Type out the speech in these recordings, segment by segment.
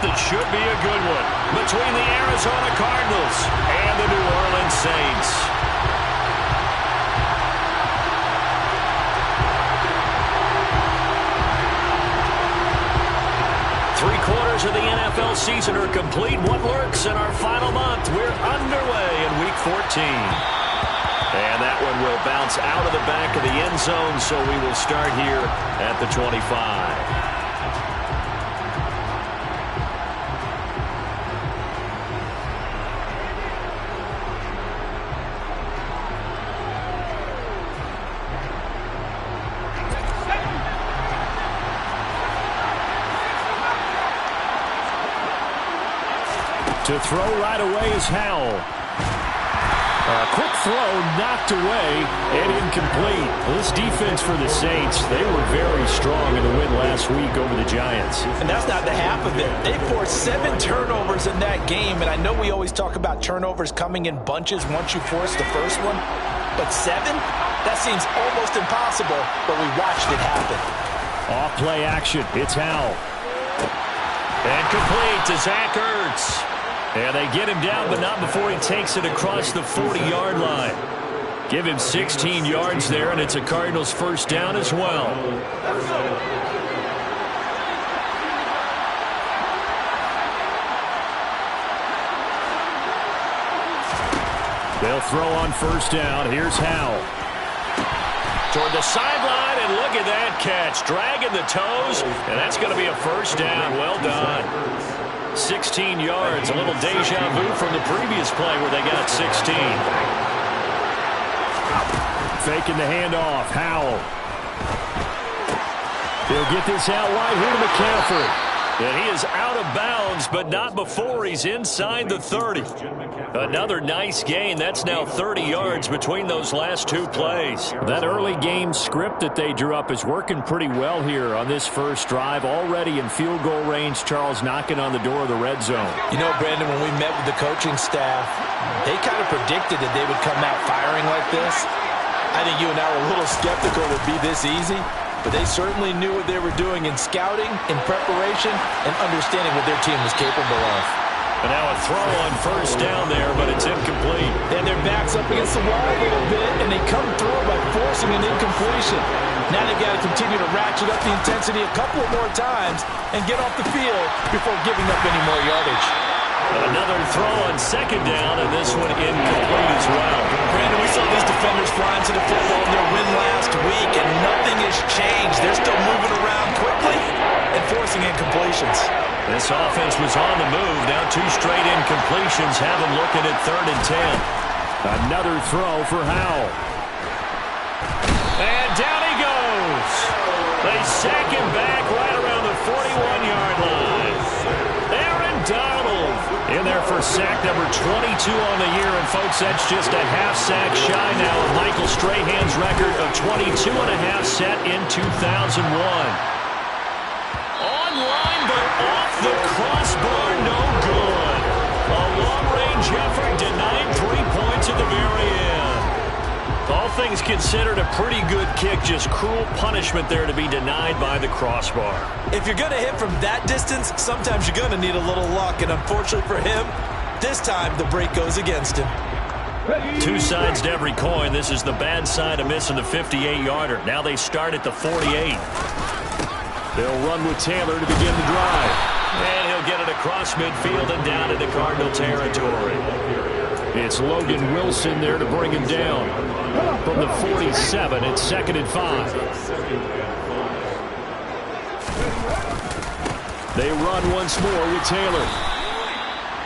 that should be a good one between the Arizona Cardinals and the New Orleans Saints. Three-quarters of the NFL season are complete. What lurks in our final month? We're underway in Week 14. And that one will bounce out of the back of the end zone, so we will start here at the 25. To throw right away is Howell. A quick throw knocked away and incomplete. Well, this defense for the Saints, they were very strong in the win last week over the Giants. And that's not the half of it. They forced 7 turnovers in that game, and I know we always talk about turnovers coming in bunches once you force the first one, but 7? That seems almost impossible, but we watched it happen. Off-play action. It's Howell. And complete to Zach Ertz. And they get him down, but not before he takes it across the 40-yard line. Give him 16 yards there, and it's a Cardinals first down as well. They'll throw on first down. Here's Howell. Toward the sideline, and look at that catch. Dragging the toes, and that's going to be a first down. Well done. 16 yards, a little deja vu from the previous play where they got 16. Faking the handoff, Howell. He'll get this out wide here to McCaffrey. And he is out of bounds, but not before he's inside the 30. Another nice gain. That's now 30 yards between those last 2 plays. That early game script that they drew up is working pretty well here on this first drive. Already in field goal range, Charles knocking on the door of the red zone. You know, Brandon, when we met with the coaching staff, they kind of predicted that they would come out firing like this. I think you and I were a little skeptical it would be this easy. But they certainly knew what they were doing in scouting, in preparation, and understanding what their team was capable of. And now a throw on first down there, but it's incomplete. And their back's up against the wall a little bit, and they come through by forcing an incompletion. Now they've got to continue to ratchet up the intensity a couple of more times and get off the field before giving up any more yardage. Another throw on second down, and this one incomplete as well. Brandon, we saw these defenders flying to the football in their win last week, and nothing has changed. They're still moving around quickly and forcing incompletions. This offense was on the move. Now 2 straight incompletions have them looking at 3rd and 10. Another throw for Howell. And down he goes. They sack him back right around the 41-yard line. Aaron Donald in there for sack number 22 on the year. And, folks, that's just a half sack shy now of Michael Strahan's record of 22 and a half set in 2001. Online, but off the crossbar, no good. A long-range effort denied 3 points at the very end. All things considered, a pretty good kick, just cruel punishment there to be denied by the crossbar. If you're going to hit from that distance, sometimes you're going to need a little luck, and unfortunately for him, this time the break goes against him. 2 sides to every coin. This is the bad side of missing the 58-yarder. Now they start at the 48. They'll run with Taylor to begin the drive. And he'll get it across midfield and down into Cardinal territory. It's Logan Wilson there to bring him down. From the 47, it's 2nd and 5. They run once more with Taylor.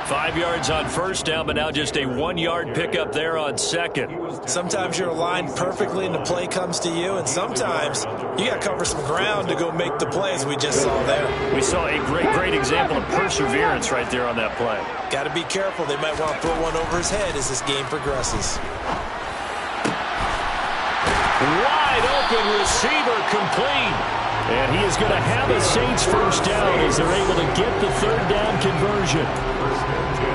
5 yards on first down, but now just a 1-yard pickup there on second. Sometimes you're aligned perfectly and the play comes to you, and sometimes you got to cover some ground to go make the plays we just saw there. We saw a great example of perseverance right there on that play. Got to be careful. They might want to throw one over his head as this game progresses. Wide open receiver complete. And he is going to have a Saints first down as they're able to get the 3rd down conversion.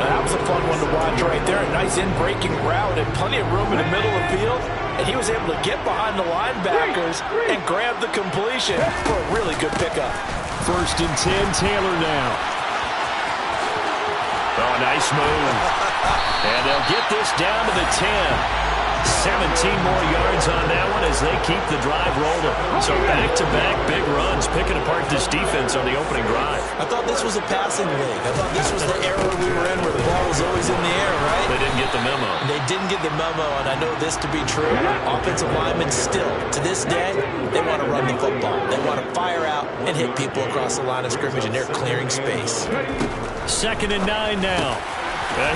That was a fun one to watch right there. A nice in-breaking route and plenty of room in the middle of the field. And he was able to get behind the linebackers and grab the completion for a really good pickup. 1st and 10, Taylor now. nice move. And they'll get this down to the 10. 17 more yards on that one as they keep the drive rolling. So back-to-back big runs, picking apart this defense on the opening drive. I thought this was a passing league. I thought this was the era we were in where the ball was always in the air, right? They didn't get the memo. They didn't get the memo, and I know this to be true. Offensive linemen still, to this day, they want to run the football. They want to fire out and hit people across the line of scrimmage, and they're clearing space. 2nd and 9 now.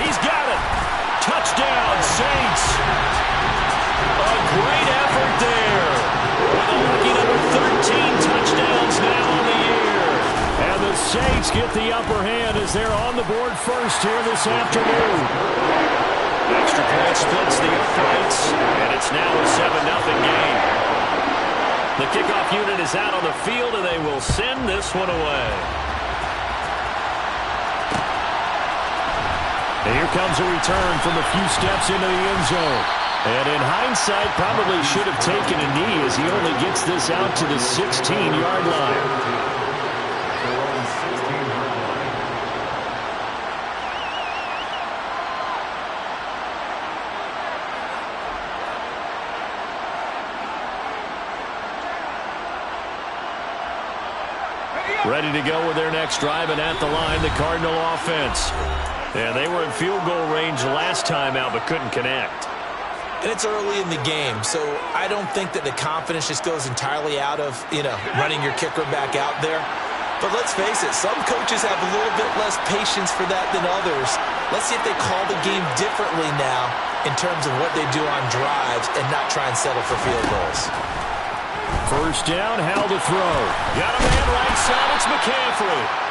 He's got it. Touchdown, Saints. A great effort there. With a lucky number 13 touchdowns now on the year. And the Saints get the upper hand as they're on the board first here this afternoon. Extra point splits the uprights, and it's now a 7-0 game. The kickoff unit is out on the field, and they will send this one away. And here comes a return from a few steps into the end zone. And in hindsight, probably should have taken a knee as he only gets this out to the 16-yard line. Ready to go with their next drive, and at the line, the Cardinal offense. Yeah, they were in field goal range last time out, but couldn't connect. And it's early in the game, so I don't think that the confidence just goes entirely out of, running your kicker back out there. But let's face it, some coaches have a little bit less patience for that than others. Let's see if they call the game differently now in terms of what they do on drives and not try and settle for field goals. First down, Howell to throw. Got a man right side, it's McCaffrey.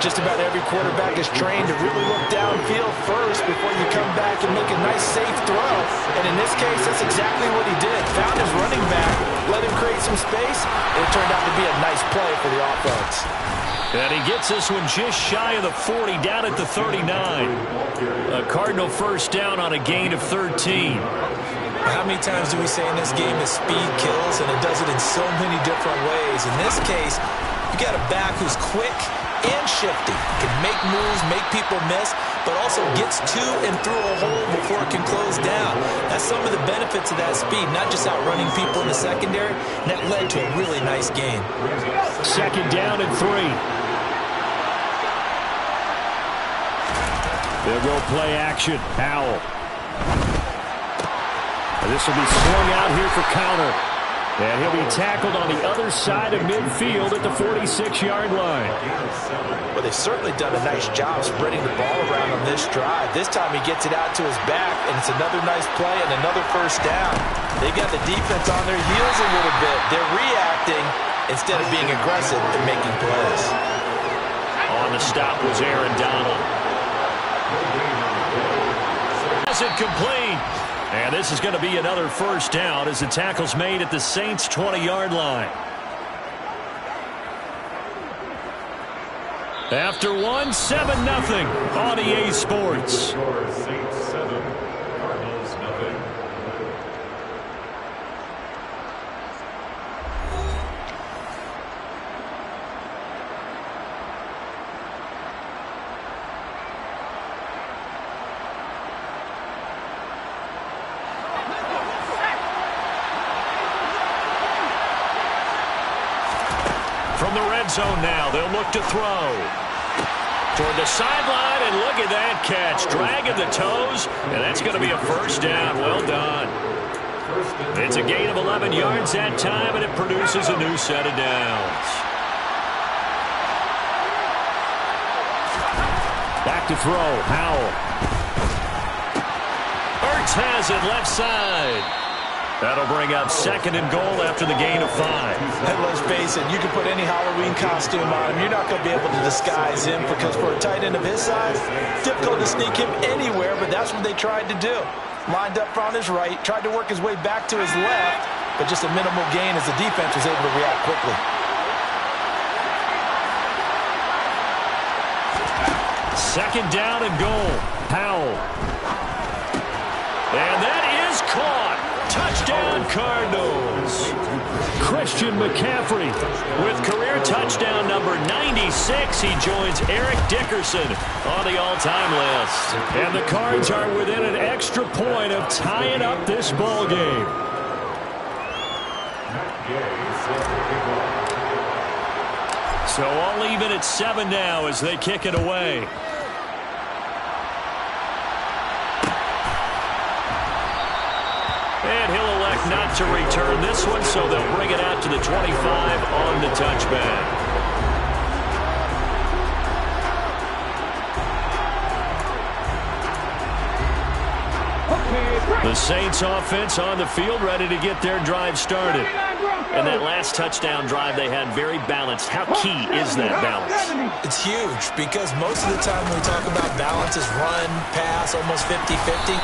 Just about every quarterback is trained to really look downfield first before you come back and make a nice, safe throw. And in this case, that's exactly what he did. Found his running back, let him create some space, and it turned out to be a nice play for the offense. And he gets this one just shy of the 40, down at the 39. A Cardinal first down on a gain of 13. How many times do we say in this game that speed kills, and it does it in so many different ways? In this case, you got a back who's quick and shifty, can make moves, make people miss, but also gets to and through a hole before it can close down. That's some of the benefits of that speed, not just outrunning people in the secondary, and that led to a really nice game. 2nd down and 3. They'll go play action. Howell. This will be swung out here for counter. And he'll be tackled on the other side of midfield at the 46-yard line. Well, they've certainly done a nice job spreading the ball around on this drive. This time he gets it out to his back, and it's another nice play and another first down. They've got the defense on their heels a little bit. They're reacting instead of being aggressive and making plays. On the stop was Aaron Donald. Pass it complete. And this is going to be another first down as the tackle's made at the Saints' 20-yard line. After one, 7-0 on EA Sports. Saints 7, Cardinals 0. From the red zone now, they'll look to throw. Toward the sideline, and look at that catch. Dragging the toes, and that's going to be a first down. Well done. It's a gain of 11 yards that time, and it produces a new set of downs. Back to throw, Howell. Ertz has it left side. That'll bring up 2nd and goal after the gain of 5. And let's face it, you can put any Halloween costume on him. You're not going to be able to disguise him because for a tight end of his size, difficult to sneak him anywhere, but that's what they tried to do. Lined up on his right, tried to work his way back to his left, but just a minimal gain as the defense was able to react quickly. 2nd down and goal. Howell. And that is caught. Touchdown, Cardinals. Christian McCaffrey with career touchdown number 96. He joins Eric Dickerson on the all-time list. And the Cards are within an extra point of tying up this ball game. So all even at 7 now as they kick it away. And he'll elect not to return this one, so they'll bring it out to the 25 on the touchback. The Saints offense on the field, ready to get their drive started. And that last touchdown drive they had very balanced. How key is that balance? It's huge because most of the time when we talk about balance is run, pass, almost 50-50.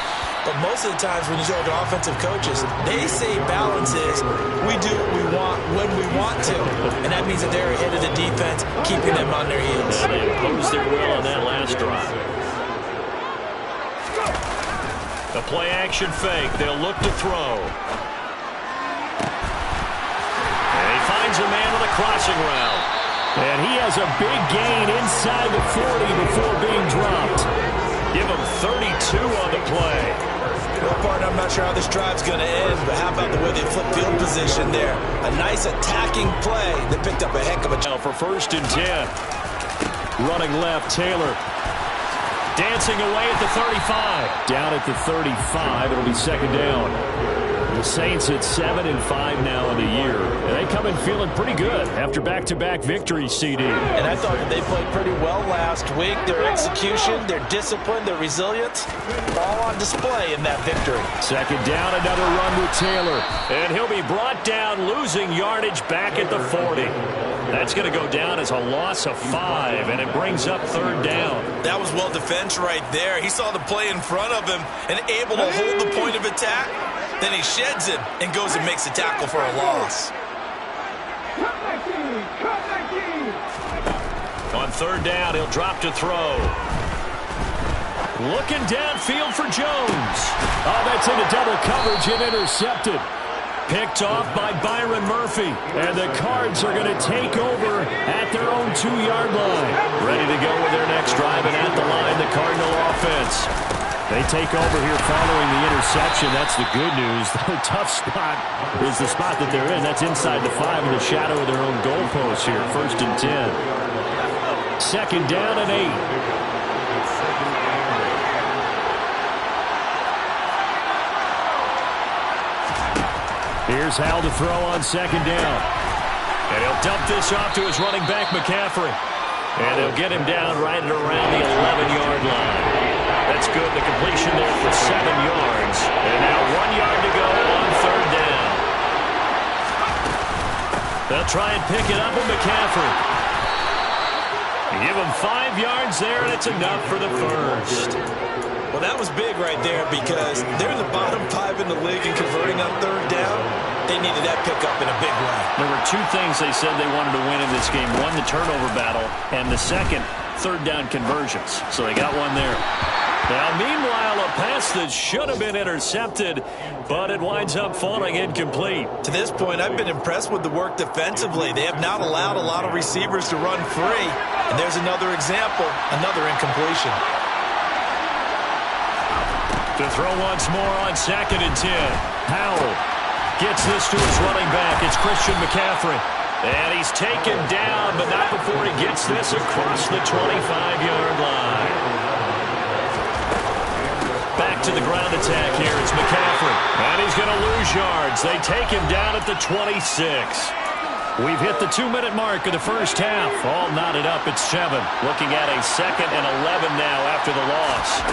But most of the times when you talk to offensive coaches, they say balance is we do what we want when we want to. And that means that they're ahead of the defense, keeping them on their heels. They imposed their will on that last drive. A play-action fake. They'll look to throw. And he finds a man on the crossing route. And he has a big gain inside the 40 before being dropped. Give him 32 on the play. Well, partner, I'm not sure how this drive's going to end, but how about the way they flip field position there? A nice attacking play that picked up a heck of a now for 1st and 10. Running left, Taylor. Dancing away at the 35. Down at the 35, it'll be 2nd down. The Saints at 7-5 now in the year. And they come in feeling pretty good after back-to-back victories, CD. And I thought that they played pretty well last week. Their execution, their discipline, their resilience, all on display in that victory. 2nd down, another run with Taylor. And he'll be brought down, losing yardage back at the 40. That's going to go down as a loss of 5, and it brings up 3rd down. That was well defense right there. He saw the play in front of him and able to hold the point of attack. Then he sheds it and goes and makes a tackle for a loss. On 3rd down, he'll drop to throw. Looking downfield for Jones. Oh, that's into double coverage and intercepted. Picked off by Byron Murphy. And the Cards are going to take over at their own 2-yard line. Ready to go with their next drive, and at the line, the Cardinal offense. They take over here following the interception. That's the good news. The tough spot is the spot that they're in. That's inside the 5 in the shadow of their own goalpost here. 1st and 10. 2nd down and 8. Here's Hal to throw on 2nd down. And he'll dump this off to his running back, McCaffrey. And they'll get him down right at around the 11-yard line. That's good. The completion there for 7 yards. And now 1 yard to go on 3rd down. They'll try and pick it up with McCaffrey. Give him 5 yards there, and it's enough for the 1st. Well, that was big right there because they're in the bottom 5 in the league and converting on 3rd down. They needed that pickup in a big way. There were 2 things they said they wanted to win in this game. One, the turnover battle, and the second, 3rd down conversions. So they got one there. Now, meanwhile, a pass that should have been intercepted, but it winds up falling incomplete. To this point, I've been impressed with the work defensively. They have not allowed a lot of receivers to run free. And there's another example, another incompletion. To throw once more on 2nd and 10. Howell gets this to his running back. It's Christian McCaffrey. And he's taken down, but not before he gets this across the 25-yard line. Back to the ground attack here. It's McCaffrey. And he's going to lose yards. They take him down at the 26. We've hit the 2-minute mark of the 1st half. All knotted up at 7. Looking at a 2nd and 11 now after the loss.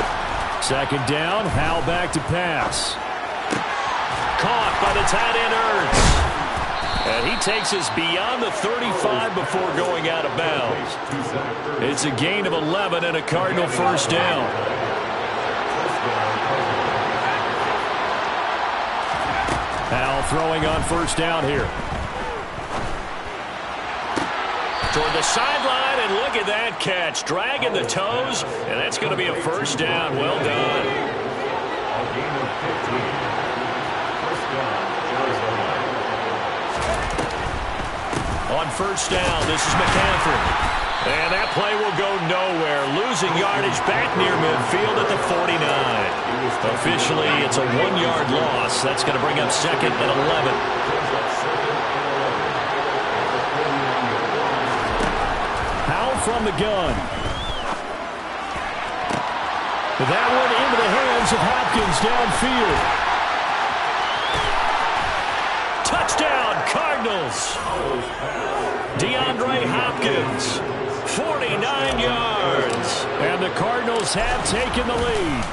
2nd down, Hal back to pass. Caught by the tight end Ertz. And he takes us beyond the 35 before going out of bounds. It's a gain of 11 and a Cardinal 1st down. Hal throwing on 1st down here. Toward the sideline, and look at that catch. Dragging the toes, and that's going to be a 1st down. Well done. On first down, this is McCaffrey. And that play will go nowhere. Losing yardage back near midfield at the 49. Officially, it's a 1-yard loss. That's going to bring up second and 11. Powell from the gun. That one into the hands of Hopkins downfield. Touchdown, Cardinals. DeAndre Hopkins, 49 yards. And the Cardinals have taken the lead.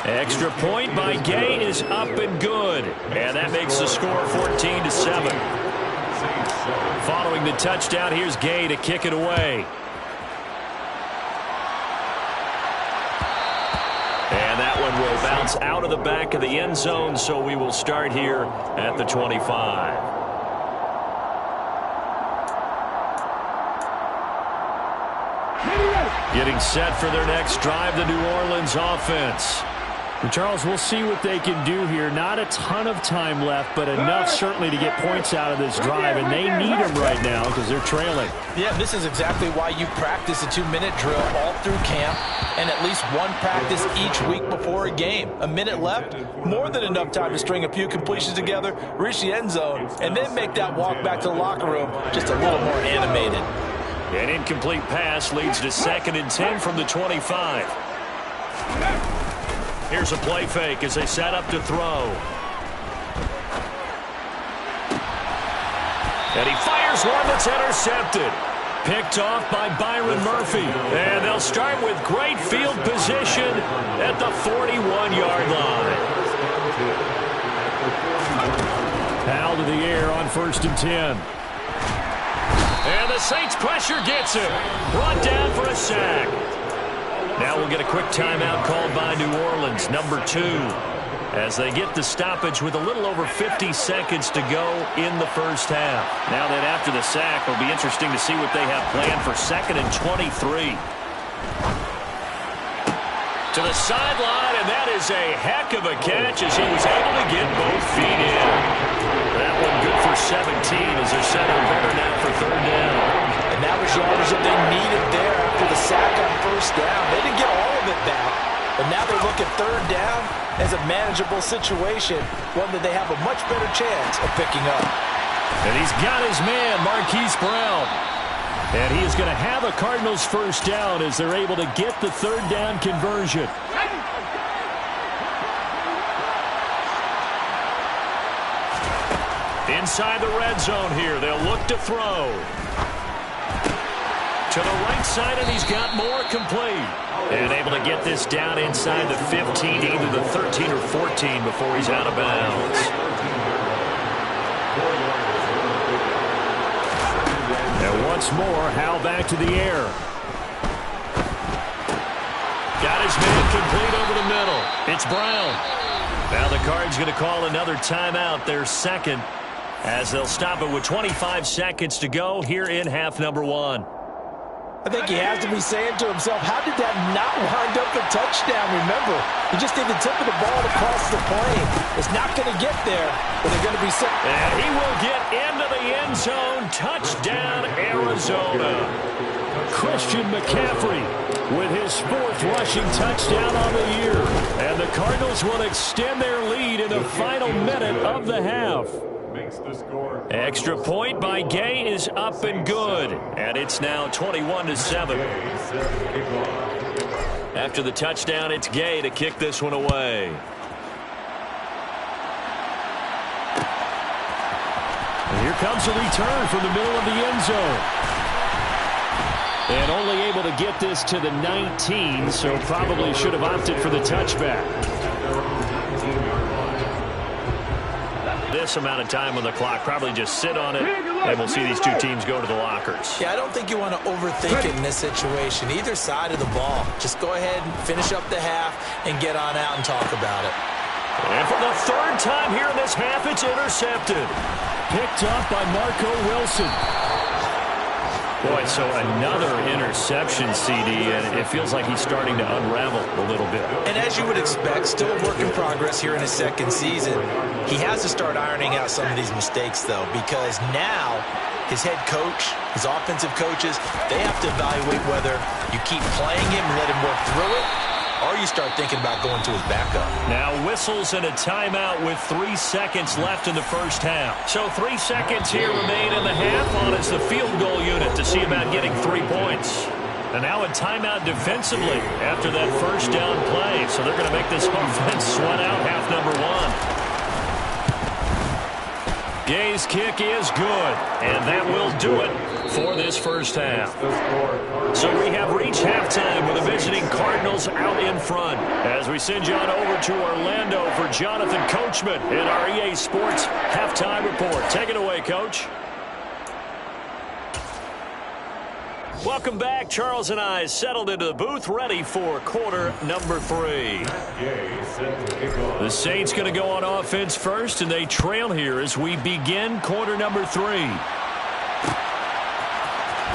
Extra point by Gay is up and good. And that makes the score 14-7. Following the touchdown, here's Gay to kick it away. And that one will bounce out of the back of the end zone, so we will start here at the 25. Getting set for their next drive, the New Orleans offense. And Charles, we'll see what they can do here. Not a ton of time left, but enough certainly to get points out of this drive, and they need them right now because they're trailing. Yeah, this is exactly why you practice a 2-minute drill all through camp and at least one practice each week before a game. A minute left, more than enough time to string a few completions together, reach the end zone, and then make that walk back to the locker room just a little more animated. An incomplete pass leads to 2nd and 10 from the 25. Here's a play fake as they set up to throw. And he fires one that's intercepted. Picked off by Byron Murphy. And they'll start with great field position at the 41-yard line. Powell to the air on 1st and 10. And the Saints pressure gets him. Brought down for a sack. Now we'll get a quick timeout called by New Orleans, number 2, as they get the stoppage with a little over 50 seconds to go in the first half. Now that after the sack, it'll be interesting to see what they have planned for 2nd and 23. To the sideline, and that is a heck of a catch as he was able to get both feet in. That one good for 17 as they're setting better now for 3rd down. And that was yardage that they needed there after the sack on 1st down. They didn't get all of it back, but now they look at 3rd down as a manageable situation, one that they have a much better chance of picking up. And he's got his man, Marquise Brown. And he is going to have a Cardinals 1st down as they're able to get the 3rd down conversion. Inside the red zone here, they'll look to throw. To the right side, and he's got more complete. And able to get this down inside the 15, either the 13 or 14 before he's out of bounds. And once more, Howell back to the air. Got his man complete over the middle. It's Brown. Now the Cards going to call another timeout, their 2nd, as they'll stop it with 25 seconds to go here in half number 1. I think he has to be saying to himself, how did that not wind up a touchdown? Remember, he just did the tip of the ball across the plane. It's not going to get there, but they're going to be set. And he will get into the end zone. Touchdown, Arizona. Christian McCaffrey with his 4th rushing touchdown on the year. And the Cardinals will extend their lead in the final minute of the half. Extra point by Gay is up and good. And it's now 21-7. After the touchdown, it's Gay to kick this one away. And here comes a return from the middle of the end zone. And only able to get this to the 19, so probably should have opted for the touchback. This amount of time on the clock, probably just sit on it, and we'll see these two teams go to the lockers. Yeah, I don't think you want to overthink it in this situation. Either side of the ball. Just go ahead and finish up the half and get on out and talk about it. And for the 3rd time here in this half, it's intercepted. Picked up by Marco Wilson. Boy, so another interception, CD, and it feels like he's starting to unravel a little bit. And as you would expect, still a work in progress here in his second season. He has to start ironing out some of these mistakes, though, because now his head coach, his offensive coaches, they have to evaluate whether you keep playing him and let him work through it, or you start thinking about going to his backup. Now whistles and a timeout with 3 seconds left in the first half. So 3 seconds here remain in the half on as the field goal unit to see about getting 3 points. And now a timeout defensively after that first down play. So they're going to make this offense sweat out half number 1. Gay's kick is good, and that will do it for this first half. So we have reached halftime with the visiting Cardinals out in front. As we send you on over to Orlando for Jonathan Coachman in our EA Sports Halftime Report. Take it away, Coach. Welcome back. Charles and I settled into the booth, ready for quarter number 3. The Saints going to go on offense first, and they trail here as we begin quarter number 3.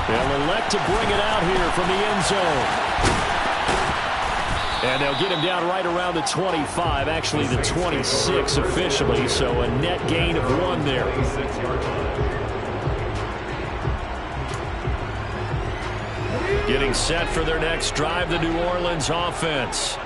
They'll elect to bring it out here from the end zone. And they'll get him down right around the 25, actually the 26 officially, so a net gain of 1 there. Getting set for their next drive, the New Orleans offense.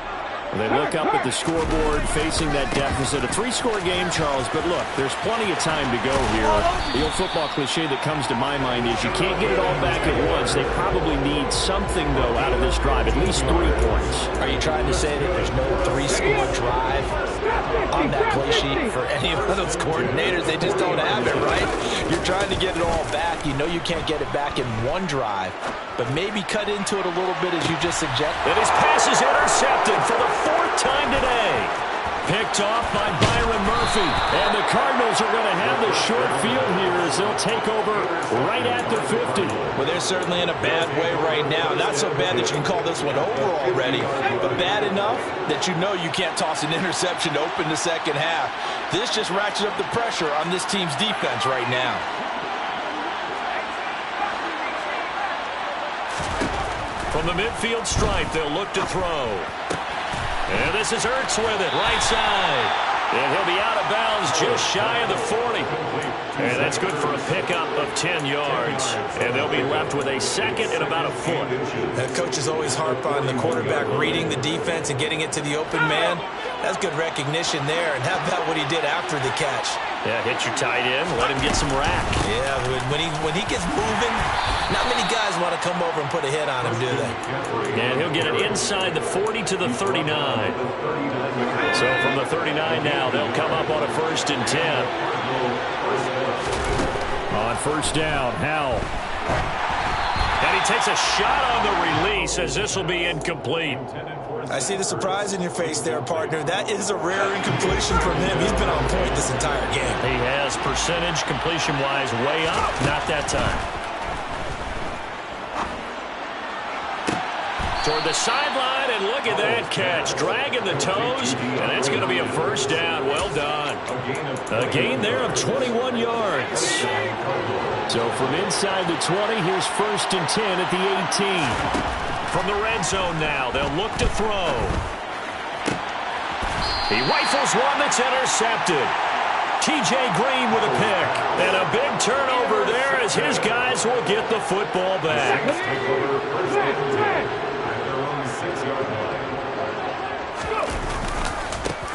They look up at the scoreboard facing that deficit. A 3-score game, Charles, but look, there's plenty of time to go here. The old football cliche that comes to my mind is you can't get it all back at once. They probably need something, though, out of this drive, at least 3 points. Are you trying to say that there's no 3-score drive on that play sheet for any of those coordinators? They just don't have it, right? You're trying to get it all back. You know you can't get it back in 1 drive, but maybe cut into it a little bit as you just suggest. And his pass is intercepted for the 4th time today. Picked off by Byron Murphy. And the Cardinals are going to have the short field here as they'll take over right at the 50. Well, they're certainly in a bad way right now. Not so bad that you can call this one over already, but bad enough that you know you can't toss an interception to open the second half. This just ratchets up the pressure on this team's defense right now. From the midfield stripe, they'll look to throw. And this is Ertz with it, right side. And he'll be out of bounds just shy of the 40. And that's good for a pickup of 10 yards. And they'll be left with a second and about a foot. Coaches always harp on the quarterback reading the defense and getting it to the open man. That's good recognition there. And how about what he did after the catch? Yeah, hit your tight end, let him get some rack. Yeah, when he gets moving, not many guys want to come over and put a hit on him, do they? And he'll get it inside the 40 to the 39. So from the 39 now, they'll come up on a 1st and 10. On 1st down, Howell. And he takes a shot on the release as this will be incomplete. I see the surprise in your face there, partner. That is a rare incompletion from him. He's been on point this entire game. He has percentage completion-wise way up. Not that time. Toward the sideline, and look at that catch. Dragging the toes, and that's going to be a 1st down. Well done. A gain there of 21 yards. So from inside the 20, here's 1st and 10 at the 18. From the red zone now, they'll look to throw. He rifles one that's intercepted. T.J. Green with a pick. And a big turnover there as his guys will get the football back.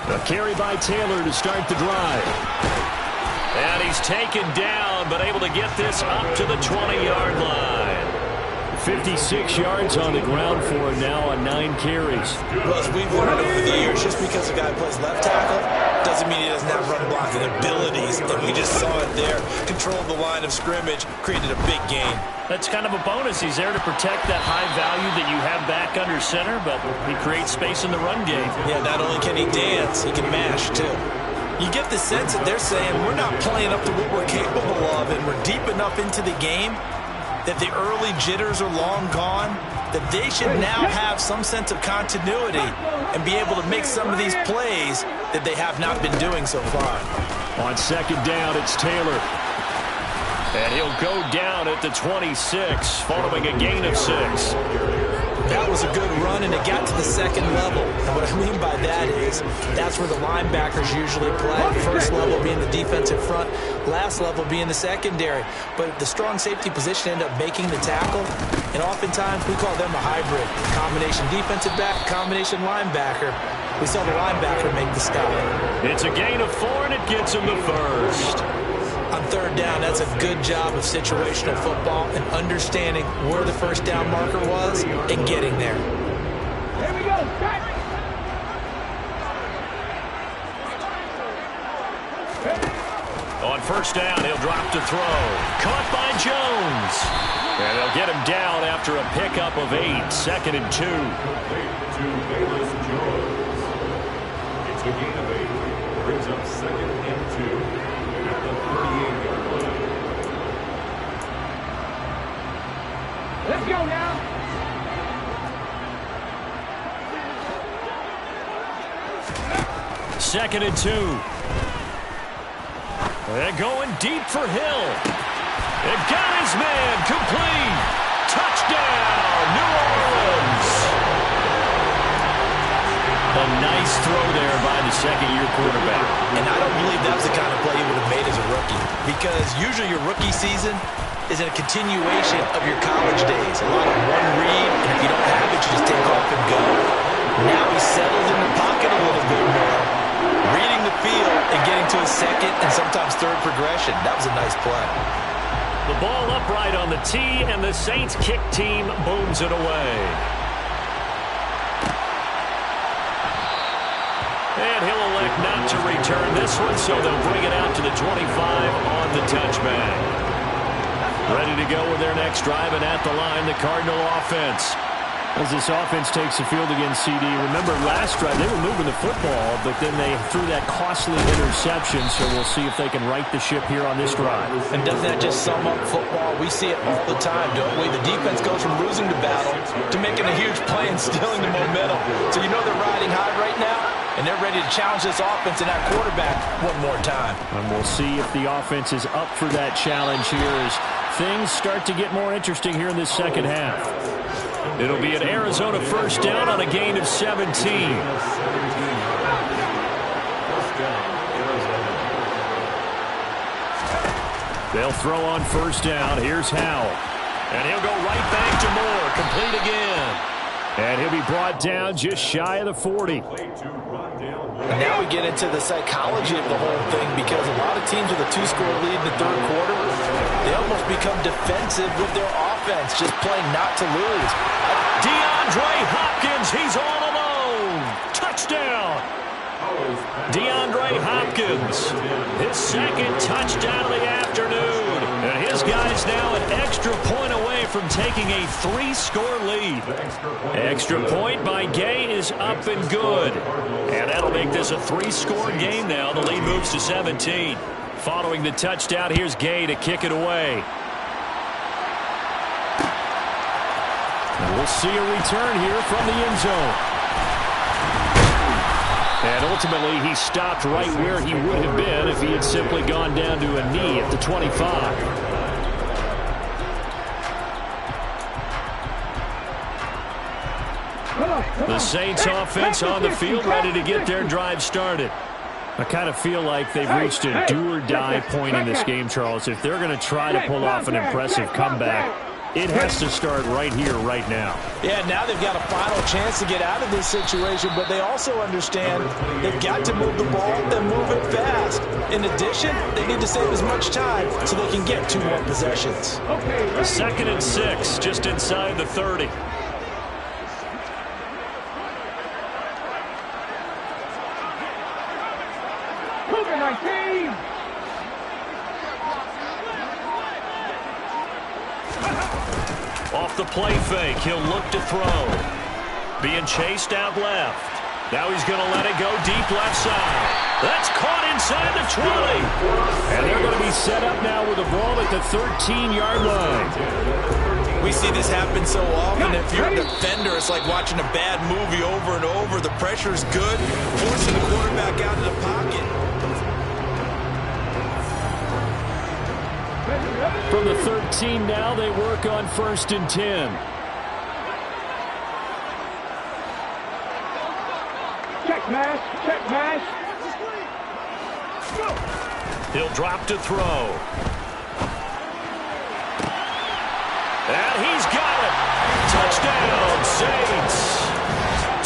A carry by Taylor to start the drive. And he's taken down, but able to get this up to the 20-yard line. 56 yards on the ground for him now on 9 carries. Well, as we've learned over the years, just because a guy plays left tackle doesn't mean he doesn't have run blocking abilities. And we just saw it there. Controlled the line of scrimmage, created a big gain. That's kind of a bonus. He's there to protect that high value that you have back under center, but he creates space in the run game. Yeah, not only can he dance, he can mash, too. You get the sense that they're saying we're not playing up to what we're capable of, and we're deep enough into the game that the early jitters are long gone, that they should now have some sense of continuity and be able to make some of these plays that they have not been doing so far. On 2nd down, it's Taylor. And he'll go down at the 26 following a gain of 6. That was a good run, and it got to the second level. And what I mean by that is that's where the linebackers usually play. First level being the defensive front, last level being the secondary. But the strong safety position ended up making the tackle, and oftentimes we call them a hybrid. Combination defensive back, combination linebacker. We saw the linebacker make the stop. It's a gain of 4, and it gets him the first. On third down, that's a good job of situational football and understanding where the first down marker was and getting there. Here we go. On first down, he'll drop to throw. Caught by Jones. And they'll get him down after a pickup of 8. 2nd and 2. To Velus Jones. It's a gain of 8. Brings up 2nd and 2. At the 38-yard line. Let's go now. 2nd and 2. They're going deep for Hill. It got his man complete. Touchdown, New Orleans. A nice throw there by the second-year quarterback. And I don't believe that was the kind of play he would have made as a rookie, because usually your rookie season is a continuation of your college days. A lot of one read, and if you don't have it, you just take off and go. Now he's settled in the pocket a little bit more, reading the field and getting to his second and sometimes third progression. That was a nice play. The ball upright on the tee, and the Saints kick team booms it away. And he'll elect not to return this one, so they'll bring it out to the 25 on the touchback. Ready to go with their next drive, and at the line, the Cardinal offense. As this offense takes the field against CD, remember last drive they were moving the football, but then they threw that costly interception, so we'll see if they can right the ship here on this drive. And doesn't that just sum up football? We see it all the time, don't we? The defense goes from losing the battle to making a huge play and stealing the momentum. So you know they're riding high right now, and they're ready to challenge this offense and that quarterback one more time. And we'll see if the offense is up for that challenge here as things start to get more interesting here in this second half. It'll be an Arizona first down on a gain of 17. They'll throw on first down. Here's Howell. And he'll go right back to Moore. Complete again. And he'll be brought down just shy of the 40. And now we get into the psychology of the whole thing, because a lot of teams with a 2-score lead in the third quarter, they almost become defensive with their offense, just playing not to lose. DeAndre Hopkins, he's all alone. Touchdown. DeAndre Hopkins, his second touchdown of the afternoon. And his guy's now an extra point away from taking a 3-score lead. Extra point by Gay is up and good. And that'll make this a 3-score game now. The lead moves to 17. Following the touchdown, here's Gay to kick it away. And we'll see a return here from the end zone. And ultimately, he stopped right where he would have been if he had simply gone down to a knee at the 25. The Saints offense on the field, ready to get their drive started. I kind of feel like they've reached a do-or-die point in this game, Charles. If they're going to try to pull off an impressive comeback, it has to start right here, right now. Yeah, now they've got a final chance to get out of this situation, but they also understand they've got to move the ball and move it fast. In addition, they need to save as much time so they can get 2 more possessions. 2nd and 6, just inside the 30. Cougar 19. Off the play fake, he'll look to throw. Being chased out left. Now he's going to let it go deep left side. That's caught inside the 20. And they're going to be set up now with the ball at the 13-yard line. We see this happen so often. If you're a defender, it's like watching a bad movie over and over. The pressure's good, forcing the quarterback out of the pocket. From the 13 now, they work on 1st and 10. Check mash. Check mash. He'll drop to throw. And he's got it. Touchdown, Saints.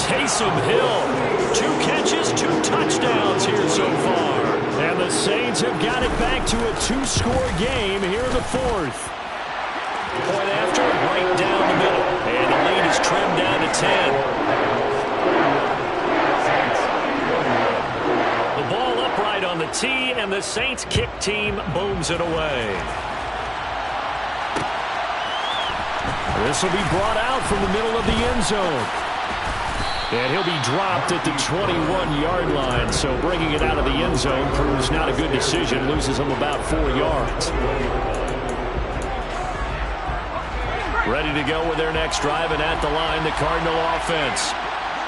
Taysom Hill, 2 catches, 2 touchdowns here so far. And the Saints have got it back to a 2-score game here in the 4th. Point after, right down the middle. And the lead is trimmed down to 10. The ball upright on the tee, and the Saints kick team booms it away. This will be brought out from the middle of the end zone. And he'll be dropped at the 21-yard line, so bringing it out of the end zone proves not a good decision, loses him about 4 yards. Ready to go with their next drive, and at the line, the Cardinal offense.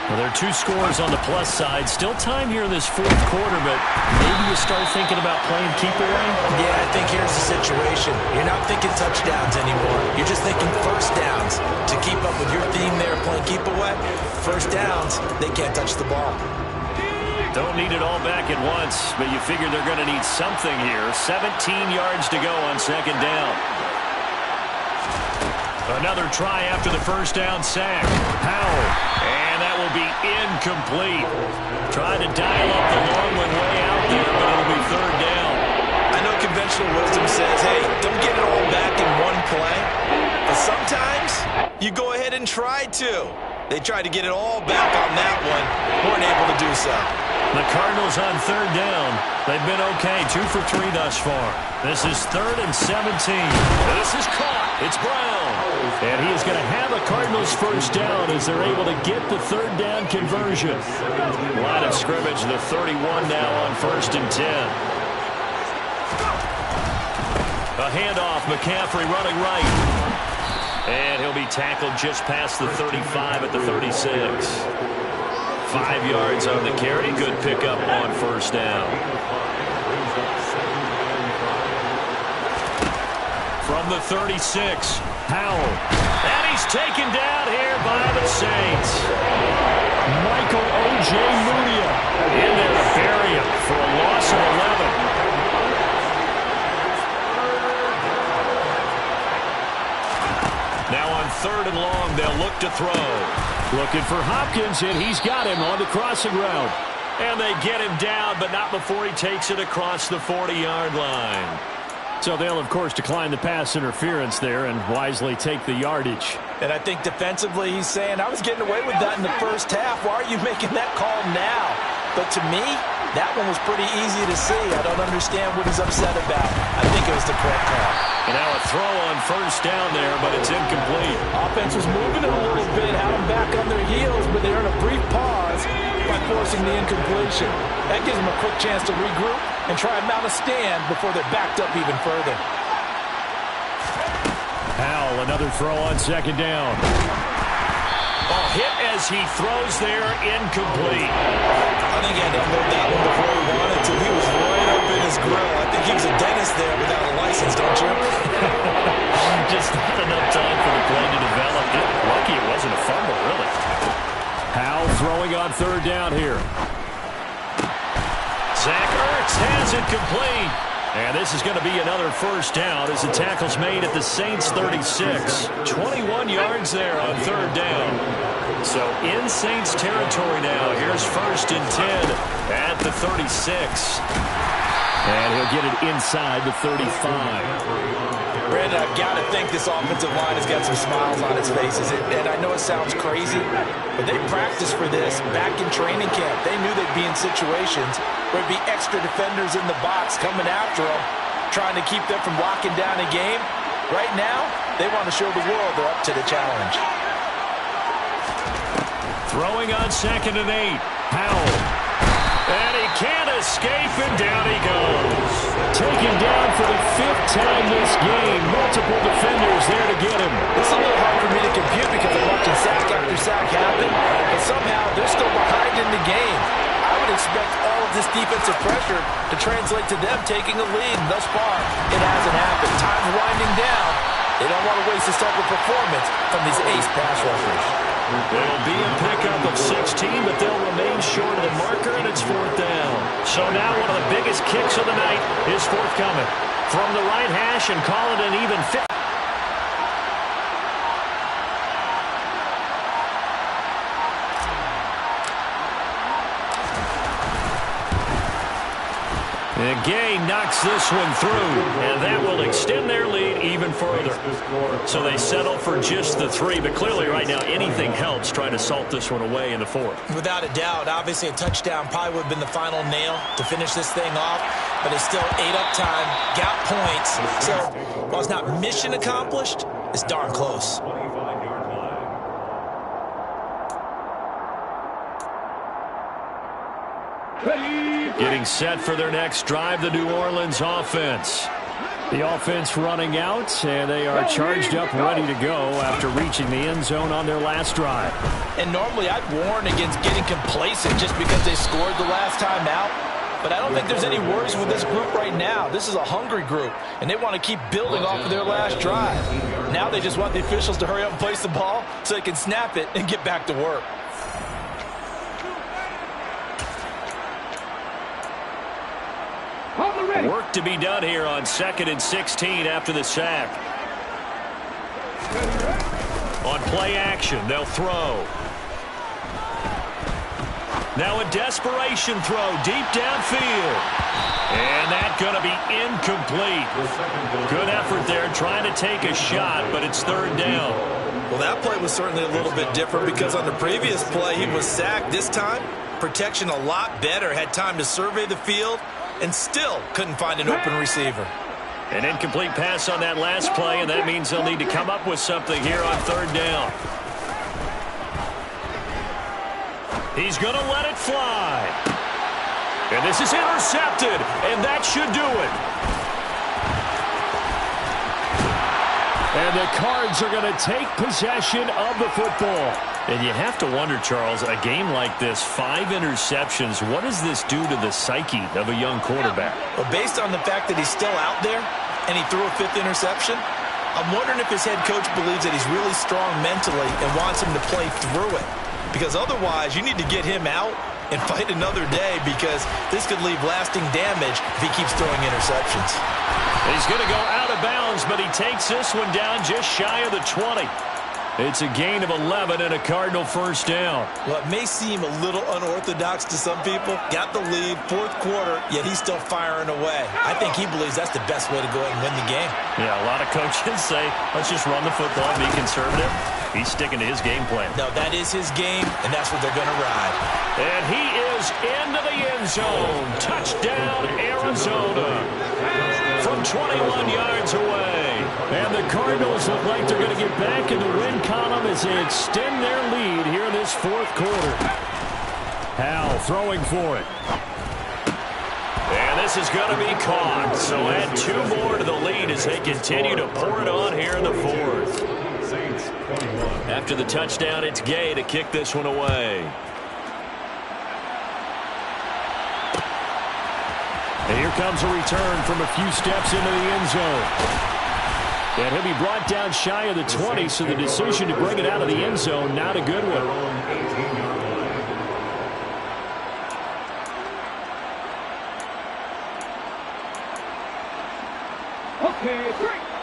Well, there are 2 scores on the plus side. Still time here in this 4th quarter, but maybe you start thinking about playing keep away? Yeah, I think here's the situation. You're not thinking touchdowns anymore. You're just thinking first downs. To keep up with your theme there, playing keep away, first downs, they can't touch the ball. Don't need it all back at once, but you figure they're going to need something here. 17 yards to go on 2nd down. Another try after the first down sack. Powell. And that will be incomplete. Trying to dial up the long one way out there, but it'll be 3rd down. I know conventional wisdom says, hey, don't get it all back in one play. But sometimes you go ahead and try to. They tried to get it all back on that one. Weren't able to do so. The Cardinals on 3rd down. They've been okay, 2 for 3 thus far. This is 3rd and 17. This is caught. It's Brown. And he is going to have a Cardinals first down as they're able to get the 3rd down conversion. Line of scrimmage, the 31 now on 1st and 10. A handoff, McCaffrey running right. And he'll be tackled just past the 35 at the 36. 5 yards on the carry. Good pickup on 1st down. From the 36, Powell. And he's taken down here by the Saints. Michael Ojemudia in there to bury him for a loss of 11. Now on 3rd and long, they'll look to throw. Looking for Hopkins, and he's got him on the crossing route. And they get him down, but not before he takes it across the 40-yard line. So they'll, of course, decline the pass interference there and wisely take the yardage. And I think defensively he's saying, I was getting away with that in the first half. Why are you making that call now? But to me, that one was pretty easy to see. I don't understand what he's upset about. I think it was the correct call. And now a throw on 1st down there, but it's incomplete. Offense was moving it a little bit, had them back on their heels, but they earned a brief pause by forcing the incompletion. That gives them a quick chance to regroup and try and mount a stand before they're backed up even further. Powell, another throw on 2nd down. A hit as he throws there, incomplete. I think he had to unload that one before he wanted to. He was right up in his grill. I think he was a dentist there without a license, don't you? Just not enough time for the play to develop. Lucky it wasn't a fumble, really. Powell throwing on 3rd down here. Zach Ertz has it complete. And this is going to be another first down as the tackle's made at the Saints 36. 21 yards there on 3rd down. So in Saints territory now. Here's 1st and 10 at the 36. And he'll get it inside the 35. Brandon, I've got to think this offensive line has got some smiles on its faces. And I know it sounds crazy, but they practiced for this back in training camp. They knew they'd be in situations where there'd be extra defenders in the box coming after them, trying to keep them from locking down a game. Right now, they want to show the world they're up to the challenge. Throwing on 2nd and 8. Powell. And he can't escape, and down he goes. Taken down for the 5th time this game. Multiple defenders there to get him. It's a little hard for me to compute because I'm watching sack after sack happen, but somehow they're still behind in the game. I would expect all of this defensive offensive pressure to translate to them taking a lead. And thus far, it hasn't happened. Time's winding down. They don't want to waste this type of performance from these ace pass rushers. It'll be a pickup of 16, but they'll remain short of the marker, and it's 4th down. So now one of the biggest kicks of the night is forthcoming. From the right hash and call it an even 50. And Gay knocks this one through, and that will extend their lead even further. So they settle for just the 3, but clearly right now anything helps trying to salt this one away in the 4th. Without a doubt, obviously a touchdown probably would have been the final nail to finish this thing off, but it's still ate up time, got points. So while it's not mission accomplished, it's darn close. Getting set for their next drive, the New Orleans offense. The offense running out, and they are charged up, ready to go after reaching the end zone on their last drive. And normally I'd warn against getting complacent just because they scored the last time out. But I don't think there's any worries with this group right now. This is a hungry group, and they want to keep building off of their last drive. Now they just want the officials to hurry up and place the ball so they can snap it and get back to work. Work to be done here on 2nd and 16 after the sack. On play action, they'll throw. Now a desperation throw deep downfield. And that's going to be incomplete. Good effort there trying to take a shot, but it's 3rd down. Well, that play was certainly a little bit different because on the previous play he was sacked. This time, protection a lot better. Had time to survey the field and still couldn't find an open receiver. An incomplete pass on that last play, and that means they'll need to come up with something here on 3rd down. He's going to let it fly. And this is intercepted, and that should do it. And the Cards are going to take possession of the football. And you have to wonder, Charles, a game like this, 5 interceptions, what does this do to the psyche of a young quarterback? Well, based on the fact that he's still out there and he threw a 5th interception, I'm wondering if his head coach believes that he's really strong mentally and wants him to play through it. Because otherwise, you need to get him out and fight another day because this could leave lasting damage if he keeps throwing interceptions. He's going to go out of bounds, but he takes this one down just shy of the 20. It's a gain of 11 and a Cardinal 1st down. Well, it may seem a little unorthodox to some people. Got the lead, 4th quarter, yet he's still firing away. I think he believes that's the best way to go ahead and win the game. Yeah, a lot of coaches say, let's just run the football and be conservative. He's sticking to his game plan. No, that is his game, and that's what they're going to ride. And he is into the end zone. Touchdown, Arizona. From 21 yards away. And the Cardinals look like they're going to get back in the win column as they extend their lead here in this 4th quarter. Howell throwing for it. And this is going to be caught. So add 2 more to the lead as they continue to pour it on here in the 4th. After the touchdown, it's Gay to kick this one away. And here comes a return from a few steps into the end zone. And he'll be brought down shy of the 20, so the decision to bring it out of the end zone, not a good one.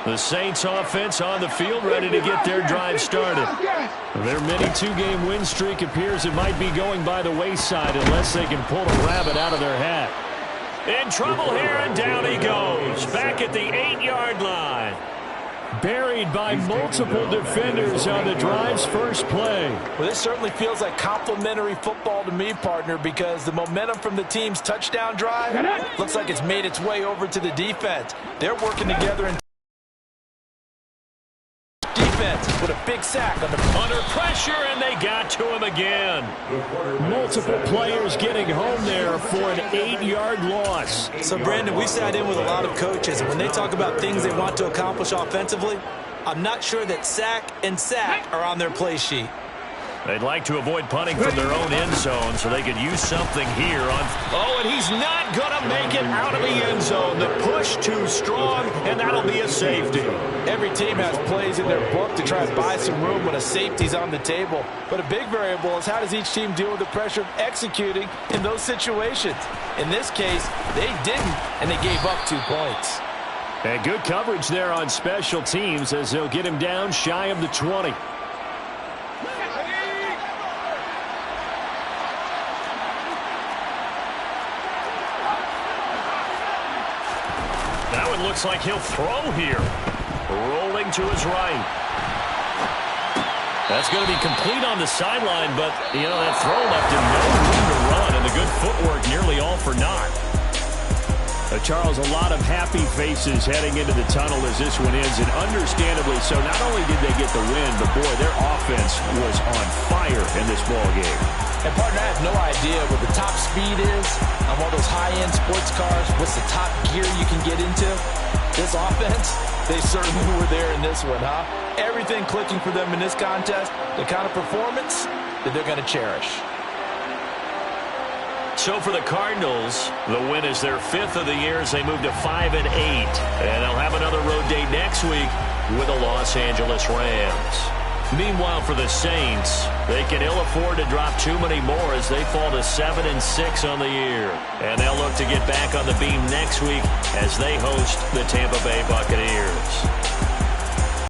The Saints offense on the field ready to get their drive started. Their mini 2-game win streak appears it might be going by the wayside unless they can pull a rabbit out of their hat. In trouble here, and down he goes. Back at the 8-yard line. Buried by multiple defenders on the drive's first play. Well, this certainly feels like complimentary football to me, partner, because the momentum from the team's touchdown drive looks like it's made its way over to the defense. They're working together in defense with a big sack on the under pressure, and they got to him again. Multiple players getting home there for an 8-yard loss. So, Brandon, we sat in with a lot of coaches, and when they talk about things they want to accomplish offensively, I'm not sure that sack and sack are on their play sheet. They'd like to avoid punting from their own end zone so they could use something here on. Oh, and he's not going to make it out of the end zone. The push too strong, and that'll be a safety. Every team has plays in their book to try and buy some room when a safety's on the table. But a big variable is how does each team deal with the pressure of executing in those situations. In this case, they didn't, and they gave up 2 points. And good coverage there on special teams as they'll get him down shy of the 20. Now it looks like he'll throw here. Rolling to his right. That's going to be complete on the sideline, but, that throw left him no room to run, and the good footwork nearly all for naught. Charles, a lot of happy faces heading into the tunnel as this one ends, and understandably so. Not only did they get the win, but, boy, their offense was on fire in this ball game. And, partner, I have no idea what the top speed is on one of those high-end sports cars. What's the top gear you can get into? This offense, they certainly were there in this one, huh? Everything clicking for them in this contest, the kind of performance that they're going to cherish. So for the Cardinals, the win is their 5th of the year as they move to 5-8. And they'll have another road date next week with the Los Angeles Rams. Meanwhile, for the Saints, they can ill afford to drop too many more as they fall to 7-6 on the year. And they'll look to get back on the beam next week as they host the Tampa Bay Buccaneers.